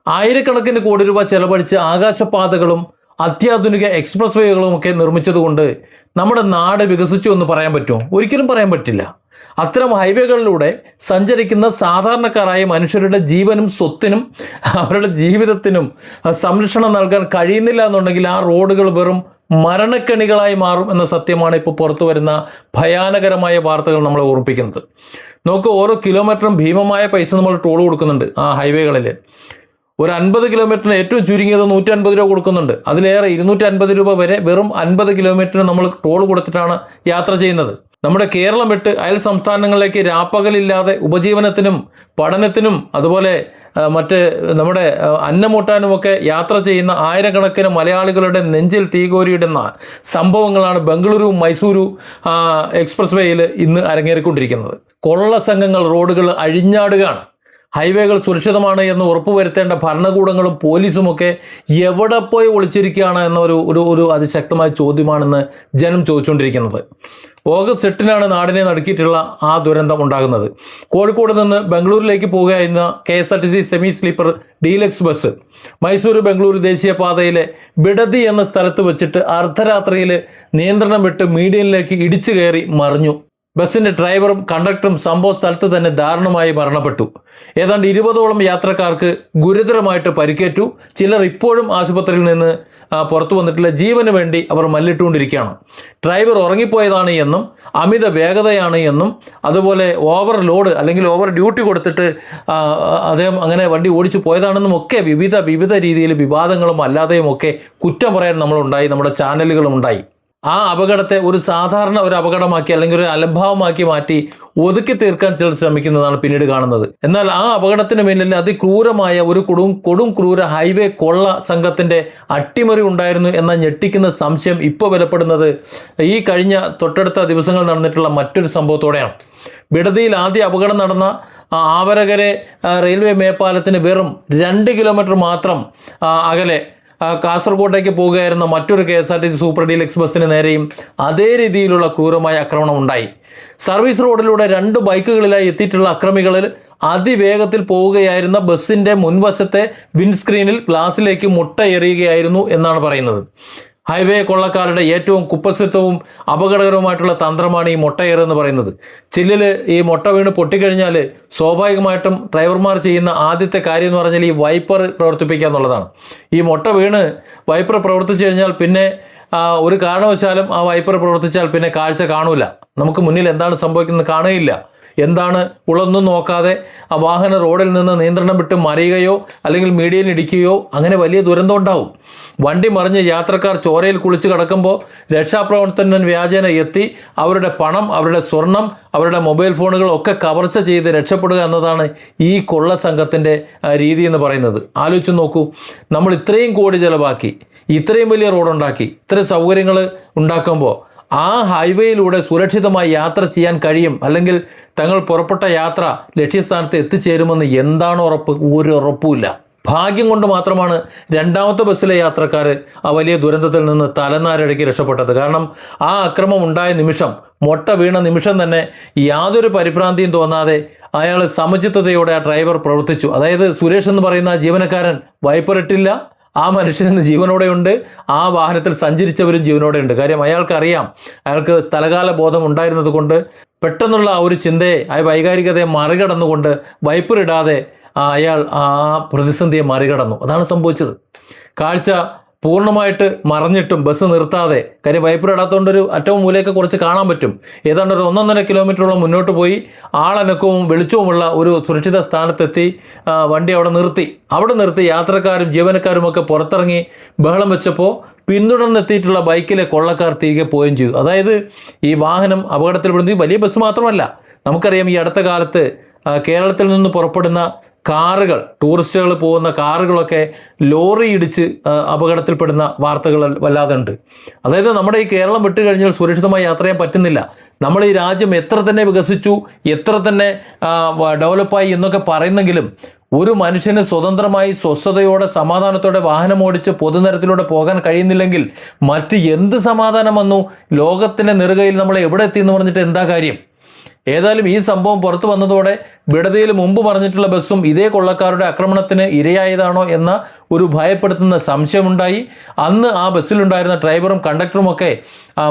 ആയിരക്കണക്കിന് കോടി രൂപ ചെലവഴിച്ച് ആകാശപാതകളും അത്യാധുനിക എക്സ്പ്രസ് വേകളും ഒക്കെ നിർമ്മിച്ചതുകൊണ്ട് നമ്മുടെ നാട് വികസിച്ചു എന്ന് പറയാൻ പറ്റുമോ? ഒരിക്കലും പറയാൻ പറ്റില്ല. അത്തരം ഹൈവേകളിലൂടെ സഞ്ചരിക്കുന്ന സാധാരണക്കാരായ മനുഷ്യരുടെ ജീവനും സ്വത്തിനും അവരുടെ ജീവിതത്തിനും സംരക്ഷണം നൽകാൻ കഴിയുന്നില്ല എന്നുണ്ടെങ്കിൽ ആ റോഡുകൾ വെറും മരണക്കെണികളായി മാറും എന്ന സത്യമാണ് ഇപ്പോൾ പുറത്തു വരുന്ന ഭയാനകരമായ വാർത്തകൾ നമ്മളെ ഓർമ്മിപ്പിക്കുന്നത്. നോക്ക്, ഓരോ കിലോമീറ്ററും ഭീമമായ പൈസ നമ്മൾ ടോൾ കൊടുക്കുന്നുണ്ട് ആ ഹൈവേകളിൽ. ഒരു 50 കിലോമീറ്ററിന് ഏറ്റവും ചുരുങ്ങിയത് 150 രൂപ കൊടുക്കുന്നുണ്ട്. അതിലേറെ 250 രൂപ വരെ വെറും 50 കിലോമീറ്ററിന് നമ്മൾ ടോൾ കൊടുത്തിട്ടാണ് യാത്ര ചെയ്യുന്നത്. നമ്മുടെ കേരളം വിട്ട് അയൽ സംസ്ഥാനങ്ങളിലേക്ക് രാപ്പകലില്ലാതെ ഉപജീവനത്തിനും പഠനത്തിനും അതുപോലെ മറ്റ് നമ്മുടെ അന്നമൂട്ടാനുമൊക്കെ യാത്ര ചെയ്യുന്ന ആയിരക്കണക്കിന് മലയാളികളുടെ നെഞ്ചിൽ തീകോരിയിടുന്ന സംഭവങ്ങളാണ് ബംഗളൂരു മൈസൂരു എക്സ്പ്രസ് വേയിൽ ഇന്ന് അരങ്ങേറിക്കൊണ്ടിരിക്കുന്നത്. കൊള്ള സംഘങ്ങൾ റോഡുകൾ അഴിഞ്ഞാടുകയാണ്. ഹൈവേകൾ സുരക്ഷിതമാണ് എന്ന് ഉറപ്പുവരുത്തേണ്ട ഭരണകൂടങ്ങളും പോലീസുമൊക്കെ എവിടെ പോയി ഒളിച്ചിരിക്കുകയാണ് എന്ന ഒരു അതിശക്തമായ ചോദ്യമാണെന്ന് ജനം ചോദിച്ചുകൊണ്ടിരിക്കുന്നത്. ഓഗസ്റ്റ് 8 നാടിനെ നടുക്കിയിട്ടുള്ള ആ ദുരന്തം ഉണ്ടാകുന്നത്. കോഴിക്കോട് നിന്ന് ബംഗളൂരിലേക്ക് പോവുകയായിരുന്ന KSRTC semi sleeper deluxe bus Mysore Bengaluru ദേശീയപാതയിലെ ബിഡദി എന്ന സ്ഥലത്ത് വെച്ചിട്ട് അർദ്ധരാത്രിയിൽ നിയന്ത്രണം വിട്ട് മീഡിയനിലേക്ക് ഇടിച്ചു കയറി മറിഞ്ഞു. ബസ്സിന്റെ ഡ്രൈവറും കണ്ടക്ടറും സംഭവ സ്ഥലത്ത് തന്നെ ദാരുണമായി മരണപ്പെട്ടു. ഏതാണ്ട് 20ഓളം യാത്രക്കാർക്ക് ഗുരുതരമായിട്ട് പരിക്കേറ്റു. ചിലർ ഇപ്പോഴും ആശുപത്രിയിൽ നിന്ന് പുറത്തു വന്നിട്ടില്ല. ജീവന് വേണ്ടി അവർ മല്ലിട്ടുകൊണ്ടിരിക്കുകയാണ്. ഡ്രൈവർ ഉറങ്ങിപ്പോയതാണ് എന്നും അമിത വേഗതയാണ് എന്നും അതുപോലെ ഓവർ ലോഡ് അല്ലെങ്കിൽ ഓവർ ഡ്യൂട്ടി കൊടുത്തിട്ട് അദ്ദേഹം അങ്ങനെ വണ്ടി ഓടിച്ചു പോയതാണെന്നും ഒക്കെ വിവിധ രീതിയിൽ വിവാദങ്ങളും അല്ലാതെയും ഒക്കെ കുറ്റം പറയാൻ നമ്മളുണ്ടായി, നമ്മുടെ ചാനലുകളും ഉണ്ടായി. ആ അപകടത്തെ ഒരു സാധാരണ ഒരു അപകടമാക്കി അല്ലെങ്കിൽ ഒരു അലംഭാവമാക്കി മാറ്റി ഒതുക്കി തീർക്കാൻ ചിലർ ശ്രമിക്കുന്നതാണ് പിന്നീട് കാണുന്നത്. എന്നാൽ ആ അപകടത്തിന് പിന്നിൽ അതിക്രൂരമായ ഒരു കൊടും ക്രൂര ഹൈവേ കൊള്ള സംഘത്തിന്റെ അട്ടിമറി ഉണ്ടായിരുന്നു എന്ന ഞെട്ടിക്കുന്ന സംശയം ഇപ്പോൾ ബലപ്പെടുന്നത് ഈ കഴിഞ്ഞ തൊട്ടടുത്ത ദിവസങ്ങൾ നടന്നിട്ടുള്ള മറ്റൊരു സംഭവത്തോടെയാണ്. ബിഡദിയിൽ ആദ്യ അപകടം നടന്ന ആവരകരെ റെയിൽവേ മേൽപ്പാലത്തിന് വെറും 2 കിലോമീറ്റർ മാത്രം അകലെ കാസർഗോട്ടേക്ക് പോകുകയായിരുന്ന മറ്റൊരു KSRTC സൂപ്പർ ഡീലക്സ് ബസ്സിന് നേരെയും അതേ രീതിയിലുള്ള ക്രൂരമായ ആക്രമണം ഉണ്ടായി. സർവീസ് റോഡിലൂടെ 2 ബൈക്കുകളിലായി എത്തിയിട്ടുള്ള അക്രമികളിൽ അതിവേഗത്തിൽ പോവുകയായിരുന്ന ബസ്സിന്റെ മുൻവശത്തെ വിൻസ്ക്രീനിൽ ഗ്ലാസിലേക്ക് മുട്ട എറിയുകയായിരുന്നു എന്നാണ് പറയുന്നത്. ഹൈവേ കൊള്ളക്കാരുടെ ഏറ്റവും കുപ്രസിദ്ധവും അപകടകരവുമായിട്ടുള്ള തന്ത്രമാണ് ഈ മുട്ടയേറ് എന്ന് പറയുന്നത്. ചില്ലിൽ ഈ മുട്ട വീണ് പൊട്ടിക്കഴിഞ്ഞാൽ സ്വാഭാവികമായിട്ടും ഡ്രൈവർമാർ ചെയ്യുന്ന ആദ്യത്തെ കാര്യം എന്ന് പറഞ്ഞാൽ ഈ വൈപ്പർ പ്രവർത്തിപ്പിക്കുക എന്നുള്ളതാണ്. ഈ മുട്ട വീണ് വൈപ്പർ പ്രവർത്തിച്ചു കഴിഞ്ഞാൽ പിന്നെ ഒരു കാരണവശാലും ആ വൈപ്പർ പ്രവർത്തിച്ചാൽ പിന്നെ കാഴ്ച കാണൂല. നമുക്ക് മുന്നിൽ എന്താണ് സംഭവിക്കുന്നത് കാണുകയില്ല. എന്താണ് ഉള്ളൊന്നും നോക്കാതെ ആ വാഹനം റോഡിൽ നിന്ന് നിയന്ത്രണം വിട്ട് മറിയുകയോ അല്ലെങ്കിൽ മീഡിയയിൽ ഇടിക്കുകയോ അങ്ങനെ വലിയ ദുരന്തം ഉണ്ടാവും. വണ്ടി മറിഞ്ഞ് യാത്രക്കാർ ചോരയിൽ കുളിച്ച് കിടക്കുമ്പോൾ രക്ഷാപ്രവർത്തകൻ വ്യാജേന എത്തി അവരുടെ പണം, അവരുടെ സ്വർണം, അവരുടെ മൊബൈൽ ഫോണുകൾ ഒക്കെ കവർച്ച ചെയ്ത് രക്ഷപ്പെടുക എന്നതാണ് ഈ കൊള്ള സംഘത്തിൻ്റെ രീതി എന്ന് പറയുന്നത്. ആലോചിച്ച് നോക്കൂ, നമ്മൾ ഇത്രയും കോടി ചെലവാക്കി ഇത്രയും വലിയ റോഡുണ്ടാക്കി ഇത്രയും സൗകര്യങ്ങൾ ഉണ്ടാക്കുമ്പോൾ ആ ഹൈവേയിലൂടെ സുരക്ഷിതമായി യാത്ര ചെയ്യാൻ കഴിയും അല്ലെങ്കിൽ തങ്ങൾ പുറപ്പെട്ട യാത്ര ലക്ഷ്യസ്ഥാനത്ത് എത്തിച്ചേരുമെന്ന് എന്താണ് ഉറപ്പ്? ഒരു ഉറപ്പുമില്ല. ഭാഗ്യം കൊണ്ട് മാത്രമാണ് രണ്ടാമത്തെ ബസ്സിലെ യാത്രക്കാർ ആ വലിയ ദുരന്തത്തിൽ നിന്ന് തലനാരിഴയ്ക്ക് രക്ഷപ്പെട്ടത്. കാരണം ആ അക്രമം ഉണ്ടായ നിമിഷം, മുട്ട വീണ നിമിഷം തന്നെ യാതൊരു പരിഭ്രാന്തിയും തോന്നാതെ അയാൾ സമചിത്തതയോടെ ആ ഡ്രൈവർ പ്രവർത്തിച്ചു. അതായത് സുരേഷ് എന്ന് പറയുന്ന ആ ജീവനക്കാരൻ വൈപ്പറിട്ടില്ല, ആ മനുഷ്യൻ ഇന്ന് ജീവനോടെയുണ്ട്, ആ വാഹനത്തിൽ സഞ്ചരിച്ചവരും ജീവനോടെയുണ്ട്. കാര്യം അയാൾക്കറിയാം, അയാൾക്ക് സ്ഥലകാല ബോധം ഉണ്ടായിരുന്നത് കൊണ്ട് പെട്ടെന്നുള്ള ആ ഒരു ചിന്തയെ, ആ വൈകാരികതയെ മറികടന്നുകൊണ്ട് വൈപ്പറിടാതെ അയാൾ ആ പ്രതിസന്ധിയെ മറികടന്നു. അതാണ് സംഭവിച്ചത്. കാഴ്ച പൂർണ്ണമായിട്ട് മറഞ്ഞിട്ടും ബസ് നിർത്താതെ, കാര്യം വൈപ്പർ ഇടാത്തതുകൊണ്ടൊരു അറ്റവും മൂലയൊക്കെ കുറച്ച് കാണാൻ പറ്റും. ഏതാണ്ട് ഒരു 1.5 കിലോമീറ്ററോളം മുന്നോട്ട് പോയി ആളനക്കവും വെളിച്ചവുമുള്ള ഒരു സുരക്ഷിത സ്ഥാനത്തെത്തി വണ്ടി അവിടെ നിർത്തി യാത്രക്കാരും ജീവനക്കാരുമൊക്കെ പുറത്തിറങ്ങി ബഹളം വെച്ചപ്പോൾ പിന്തുടർന്നെത്തിയിട്ടുള്ള ബൈക്കിലെ കൊള്ളക്കാർ തിരികെ പോവുകയും ചെയ്തു. അതായത് ഈ വാഹനം അപകടത്തിൽപ്പെടുന്നത് വലിയ ബസ് മാത്രമല്ല. നമുക്കറിയാം, ഈ അടുത്ത കാലത്ത് കേരളത്തിൽ നിന്ന് പുറപ്പെടുന്ന കാറുകൾ, ടൂറിസ്റ്റുകൾ പോകുന്ന കാറുകളൊക്കെ ലോറി ഇടിച്ച് അപകടത്തിൽപ്പെടുന്ന വാർത്തകൾ വല്ലാതെ ഉണ്ട്. അതായത് നമ്മുടെ ഈ കേരളം വിട്ട് കഴിഞ്ഞാൽ സുരക്ഷിതമായി യാത്ര ചെയ്യാൻ പറ്റുന്നില്ല. നമ്മൾ ഈ രാജ്യം എത്ര തന്നെ വികസിച്ചു, എത്ര തന്നെ ഡെവലപ്പായി എന്നൊക്കെ പറയുന്നെങ്കിലും ഒരു മനുഷ്യന് സ്വതന്ത്രമായി സ്വസ്ഥതയോടെ സമാധാനത്തോടെ വാഹനം ഓടിച്ച് പൊതുനിരത്തിലൂടെ പോകാൻ കഴിയുന്നില്ലെങ്കിൽ മറ്റ് എന്ത് സമാധാനം വന്നു? ലോകത്തിൻ്റെ നെറുകയിൽ നമ്മൾ എവിടെ എത്തി എന്ന് പറഞ്ഞിട്ട് എന്താ കാര്യം? ഏതായാലും ഈ സംഭവം പുറത്തു വന്നതോടെ ബിഡദിയിൽ മുമ്പ് പറഞ്ഞിട്ടുള്ള ബസ്സും ഇതേ കൊള്ളക്കാരുടെ ആക്രമണത്തിന് ഇരയായതാണോ എന്ന ഒരു ഭയപ്പെടുത്തുന്ന സംശയമുണ്ടായി. അന്ന് ആ ബസ്സിലുണ്ടായിരുന്ന ഡ്രൈവറും കണ്ടക്ടറും ഒക്കെ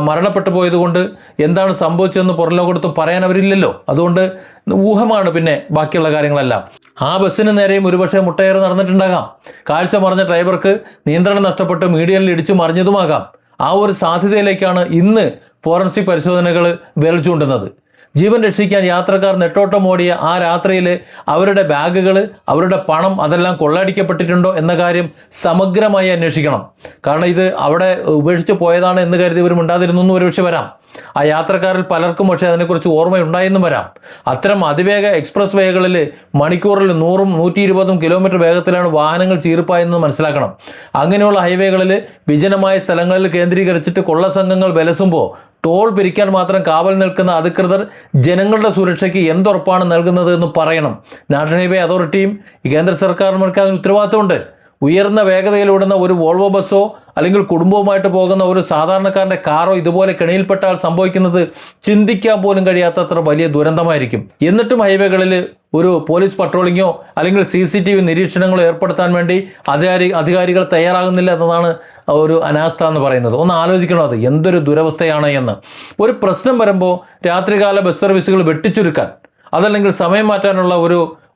മരണപ്പെട്ടു പോയതുകൊണ്ട് എന്താണ് സംഭവിച്ചതെന്ന് പുറം ലോകത്ത് പറയാൻ അവരില്ലല്ലോ. അതുകൊണ്ട് ഊഹമാണ് പിന്നെ ബാക്കിയുള്ള കാര്യങ്ങളെല്ലാം. ആ ബസ്സിന് നേരെയും ഒരുപക്ഷെ മുട്ടയേറ് നടന്നിട്ടുണ്ടാകാം. കാഴ്ച മറിഞ്ഞ ഡ്രൈവർക്ക് നിയന്ത്രണം നഷ്ടപ്പെട്ട് മീഡിയനിൽ ഇടിച്ചു മറിഞ്ഞതുമാകാം. ആ ഒരു സാധ്യതയിലേക്കാണ് ഇന്ന് ഫോറൻസിക് പരിശോധനകൾ വിരൽ ചൂണ്ടുന്നത്. ജീവൻ രക്ഷിക്കാൻ യാത്രക്കാർ നെട്ടോട്ടം ഓടിയ ആ രാത്രിയിൽ അവരുടെ ബാഗുകൾ, അവരുടെ പണം അതെല്ലാം കൊള്ളയടിക്കപ്പെട്ടിട്ടുണ്ടോ എന്ന കാര്യം സമഗ്രമായി അന്വേഷിക്കണം. കാരണം ഇത് അവിടെ ഉപേക്ഷിച്ച് പോയതാണ് എന്ന് കരുതി ഇവർ മിണ്ടാതിരുന്നു ഒരുപക്ഷെ വരാം. ആ യാത്രക്കാരിൽ പലർക്കും പക്ഷേ അതിനെക്കുറിച്ച് ഓർമ്മയുണ്ടായെന്നും വരാം. അത്തരം അതിവേഗ എക്സ്പ്രസ് വേകളിൽ മണിക്കൂറിൽ 100ഉം 120ഉം കിലോമീറ്റർ വേഗത്തിലാണ് വാഹനങ്ങൾ ചീർപ്പായെന്ന് മനസ്സിലാക്കണം. അങ്ങനെയുള്ള ഹൈവേകളിൽ വിജനമായ സ്ഥലങ്ങളിൽ കേന്ദ്രീകരിച്ചിട്ട് കൊള്ളസംഘങ്ങൾ വിലസുമ്പോൾ ടോൾ പിരിക്കാൻ മാത്രം കാവൽ നിൽക്കുന്ന അധികൃതർ ജനങ്ങളുടെ സുരക്ഷയ്ക്ക് എന്തുറപ്പാണ് നൽകുന്നത് എന്ന് പറയണം. നാഷണൽ ഹൈവേ അതോറിറ്റിയും കേന്ദ്ര സർക്കാരിനൊക്കെ അതിന് ഉത്തരവാദിത്തമുണ്ട്. ഉയർന്ന വേഗതയിലോടുന്ന ഒരു വോൾവോ ബസ്സോ അല്ലെങ്കിൽ കുടുംബവുമായിട്ട് പോകുന്ന ഒരു സാധാരണക്കാരൻ്റെ കാറോ ഇതുപോലെ കെണിയിൽപ്പെട്ടാൽ സംഭവിക്കുന്നത് ചിന്തിക്കാൻ പോലും കഴിയാത്തത്ര വലിയ ദുരന്തമായിരിക്കും. എന്നിട്ടും ഹൈവേകളിൽ ഒരു പോലീസ് പട്രോളിങ്ങോ അല്ലെങ്കിൽ CCTV നിരീക്ഷണങ്ങളോ ഏർപ്പെടുത്താൻ വേണ്ടി അധികാരികൾ തയ്യാറാകുന്നില്ല എന്നതാണ് ഒരു അനാസ്ഥ എന്ന് പറയുന്നത്. ഒന്ന് ആലോചിക്കണം, അത് എന്തൊരു ദുരവസ്ഥയാണ് എന്ന്. ഒരു പ്രശ്നം വരുമ്പോൾ രാത്രികാല ബസ് സർവീസുകൾ വെട്ടിച്ചുരുക്കാൻ, അതല്ലെങ്കിൽ സമയം മാറ്റാനുള്ള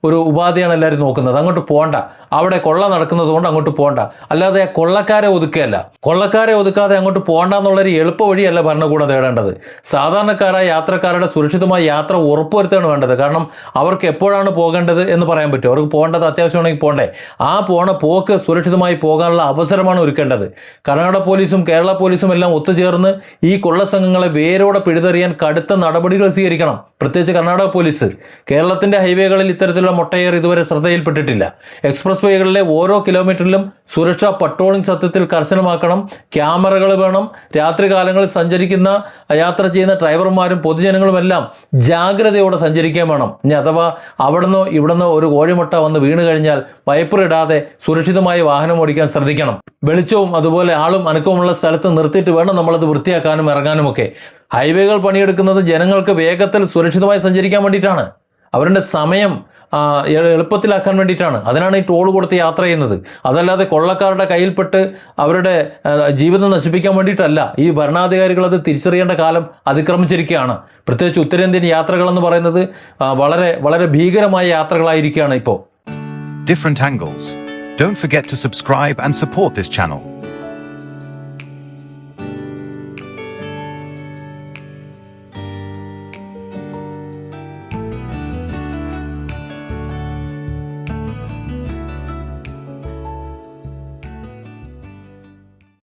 ഒരു ഉപാധിയാണ് എല്ലാവരും നോക്കുന്നത്. അങ്ങോട്ട് പോകണ്ട, അവിടെ കൊള്ള നടക്കുന്നത് കൊണ്ട് അങ്ങോട്ട് പോകണ്ട, അല്ലാതെ കൊള്ളക്കാരെ ഒതുക്കുകയല്ല. കൊള്ളക്കാരെ ഒതുക്കാതെ അങ്ങോട്ട് പോകണ്ട എന്നുള്ളൊരു എളുപ്പ വഴിയല്ല ഭരണകൂടം തേടേണ്ടത്. സാധാരണക്കാരായ യാത്രക്കാരുടെ സുരക്ഷിതമായ യാത്ര ഉറപ്പുവരുത്തുകയാണ് വേണ്ടത്. കാരണം അവർക്ക് എപ്പോഴാണ് പോകേണ്ടത് എന്ന് പറയാൻ പറ്റും. അവർക്ക് പോകേണ്ടത് അത്യാവശ്യമാണെങ്കിൽ പോകണ്ടേ. ആ പോക്ക് സുരക്ഷിതമായി പോകാനുള്ള അവസരമാണ് ഒരുക്കേണ്ടത്. കർണാടക പോലീസും കേരള പോലീസും എല്ലാം ഒത്തുചേർന്ന് ഈ കൊള്ളസംഘങ്ങളെ വേരോടെ പിഴുതെറിയാൻ കടുത്ത നടപടികൾ സ്വീകരിക്കണം. പ്രത്യേകിച്ച് കർണാടക പോലീസ്. കേരളത്തിൻ്റെ ഹൈവേകളിൽ ഇത്തരത്തിലുള്ള മൊട്ടയേർ ഇതുവരെ ശ്രദ്ധയിൽപ്പെട്ടിട്ടില്ല. എക്സ്പ്രസ് വേകളിലെ ഓരോ കിലോമീറ്ററിലും സുരക്ഷാ പട്രോളിംഗ് സത്യത്തിൽ കർശനമാക്കണം. ക്യാമറകൾ വേണം. രാത്രികാലങ്ങളിൽ സഞ്ചരിക്കുന്ന യാത്ര ചെയ്യുന്ന ഡ്രൈവർമാരും പൊതുജനങ്ങളുമെല്ലാം ജാഗ്രതയോടെ സഞ്ചരിക്കാൻ വേണം. ഇനി അഥവാ അവിടുന്ന് ഇവിടുന്ന് ഒരു കോഴിമുട്ട വന്ന് വീണ് കഴിഞ്ഞാൽ വൈപ്പർ ഇടാതെ സുരക്ഷിതമായി വാഹനം ഓടിക്കാൻ ശ്രദ്ധിക്കണം. വെളിച്ചവും അതുപോലെ ആളും അനക്കവുമുള്ള സ്ഥലത്ത് നിർത്തിയിട്ട് വേണം നമ്മളത് വൃത്തിയാക്കാനും ഇറങ്ങാനുമൊക്കെ. ഹൈവേകൾ പണിയെടുക്കുന്നത് ജനങ്ങൾക്ക് വേഗത്തിൽ സുരക്ഷിതമായി സഞ്ചരിക്കാൻ വേണ്ടിയിട്ടാണ്. അവരുടെ സമയം എളുപ്പത്തിലാക്കാൻ വേണ്ടിയിട്ടാണ്. അതിനാണ് ഈ ടോൾ കൊടുത്ത് യാത്ര ചെയ്യുന്നത്. അതല്ലാതെ കൊള്ളക്കാരുടെ കയ്യിൽപ്പെട്ട് അവരുടെ ജീവിതം നശിപ്പിക്കാൻ വേണ്ടിയിട്ടല്ല. ഈ ഭരണാധികാരികൾ അത് തിരിച്ചറിയേണ്ട കാലം അതിക്രമിച്ചിരിക്കുകയാണ്. പ്രത്യേകിച്ച് ഉത്തരേന്ത്യൻ യാത്രകളെന്ന് പറയുന്നത് വളരെ വളരെ ഭീകരമായ യാത്രകളായിരിക്കുകയാണ് ഇപ്പോൾ. Different angles. Don't forget to subscribe and support this channel.